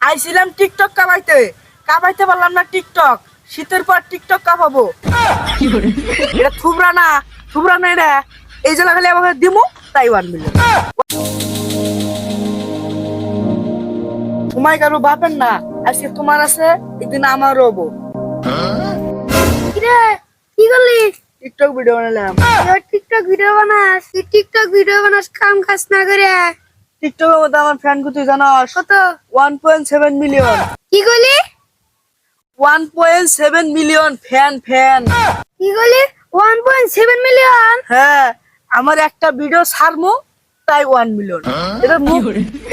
আইছিলাম টিকটক কামাইতে কামাইতে পারলাম না টিকটক শীতের পর টিকটক কামাবো এটা থুবরা না এটা এই জন্য খালি আমাকে দিমু তাই 1 মিলিয়ন তোমায় কারো বাপের না আজকে তোমার আছে একদিন আমার হবো কিরে কি করলি? টিকটক ভিডিও বানালাম টিকটক ভিডিও বানাস কাম কাজ না করে। টিকটকের মধ্যে আমার ফ্যান কত জানোস? কত? 1.7 মিলিয়ন। কি করলি? 1.7 মিলিয়ন ফ্যান কি করলি? 1.7 মিলিয়ন। হ্যাঁ আমার একটা ভিডিও ছাড়মু তাই 1 মিলিয়ন এটা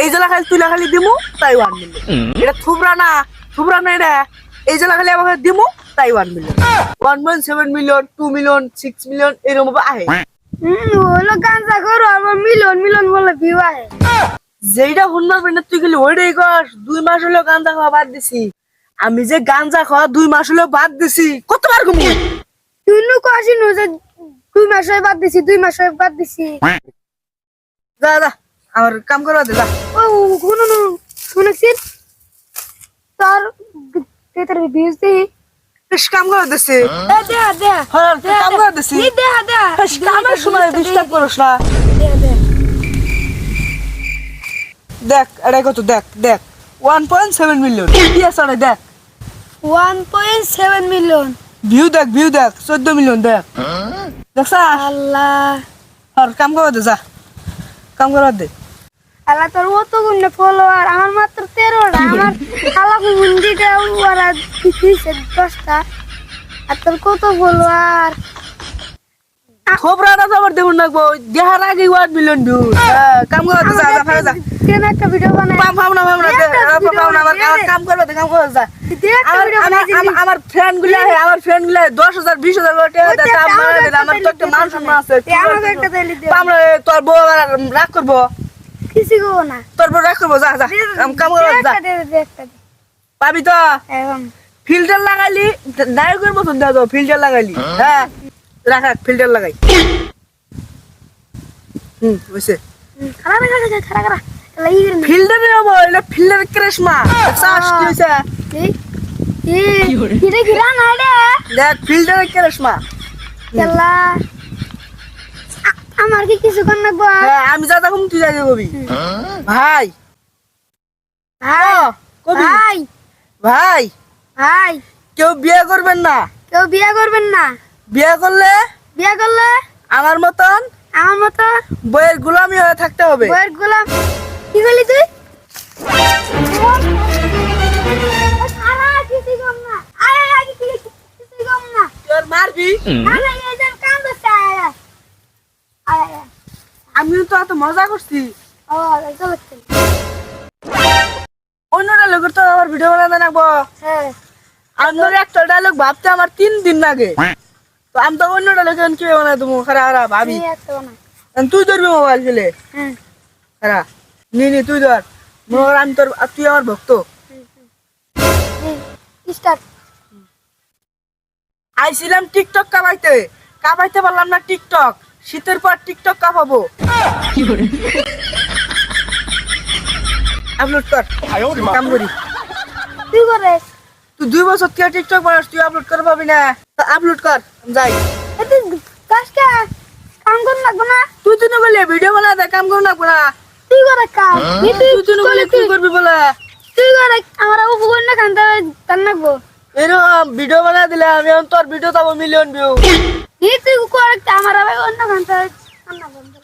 এই জেলা খালি তুলা খালি দিমু তাই 1 মিলিয়ন এটা থুবরা না এটা এই জেলা খালি আমাকে দিমু তাই 1 মিলিয়ন 1.7 মিলিয়ন 2 মিলিয়ন 6 মিলিয়ন এরকম আহে হলো গাঞ্জা করো আর মিলিয়ন বলে ভিউ আহে। যেইটা হুনবার পেন তুই গেলি ওইটাই কর 2 মাস হলো গাঞ্জা খাওয়া বাদ দিছি আমি যে গাঞ্জা খাওয়া 2 মাস হলো বাদ দিছি কতবার ঘুমু তুই নু কইছি নু যে 2 মাস হয়ে বাদ দিছি যা আমার কাম করবা দে যা ও শুনেছিস তার তেতার ভিউজ দি বেশ কাম করবা দিছি দে হ্যাঁ কাম করবা দিছি দে বেশ কামের সময় ডিস্টার্ব করিস না দেখ এটা কত দেখ 1.7 মিলিয়ন কি আছে রে দেখ 1.7 মিলিয়ন ভিউ দেখ 14 মিলিয়ন দেখ দেখছা আল্লাহ আর কাম করবা দে যা কাম করবা দে আল্লাহ তোর কত গুণ ফলোয়ার আমার মাত্র 13টা আমার খালা মুন্ডিটা ওরা দিছে 10টা আর তোর কত ফলোয়ার খবরাটা জবর দেব নাকবো দেহার আগে 1 মিলিয়ন ভিউ কাম করবা দে যা কেন একটা ভিডিও বানাই পাম না আমার কাম করবা দে যা আমার ফ্রেন্ড গুলা 10,000 20,000 করে টাকা দেয় কাম করে দে আমার তো একটা মান সম্মান আছে আমাকে একটা দিলি দে আমরা তোর বউ আবার রাগ করবো কিছু গো না তোর বউ রাগ করবো যা কাম করবা যা একটা দে পাবি তো এখন ফিল্টার লাগাইলি নায়কের মতন দেওয়া যাও ফিল্টার লাগাইলি হ্যাঁ রাখ ফিল্টার লাগাই বুঝছে খারা লাগি রে ফিল্টার নেবো এটা ফিল্টার ক্রেশমা চাষ কি হয়েছে কিরে গিরা না রে দেখ ফিল্টার ক্রেশমা কেলা আমার কি কিছু কর না গো হ্যাঁ আমি যা তখন তুই যাই কবি ভাই কবি ভাই ভাই ভাই কেউ বিয়ে করবেন না কেউ বিয়ে করবেন না বিয়ে করলে আমার মতো বইয়ের গোলামি হয়ে থাকতে হবে বইয়ের গোলাম কি করলি তুই সারা কিছু কম না আয় কিছু কম না তোর মারবি আরে এই যে কাম করতে আয় আমিও তো এত মজা করছি ও চল অন্যটা লোকের তো আমার ভিডিও বানাতে লাগবো হ্যাঁ আপনার একটা ডায়লগ ভাবতে আমার 3 দিন লাগে তো আমি তো অন্য ডায়লগ কি বানাই তুমি খারাপ ভাবি তুই একটা না তুই ধরবি মোবাইল ফেলে হ্যাঁ খারাপ নি তুই ধর মনে আমি তোর তুই আমার ভক্ত স্টার্ট আইছিলাম টিকটক কামাইতে পারলাম না টিকটক শীতের পর টিকটক কামাবো আপলোড কর কাম করি তুই করে তুই 2 বছর থেকে টিকটক বানাস তুই আপলোড করে পাবি না আপলোড কর যাই তুই কাজটা কাম কর লাগবে না তুই তো বলে ভিডিও বানা দে কাম কর না না তুই করে কাম তুই তো বলে কি করবি বলে তুই করে আমার উপকরণ না কান্দা কান লাগবো এরকম ভিডিও বানা দিলে আমি তোর ভিডিও পাবো মিলিয়ন ভিউ তুই করে আমার অন্য কান্দা কান্না বন্ধ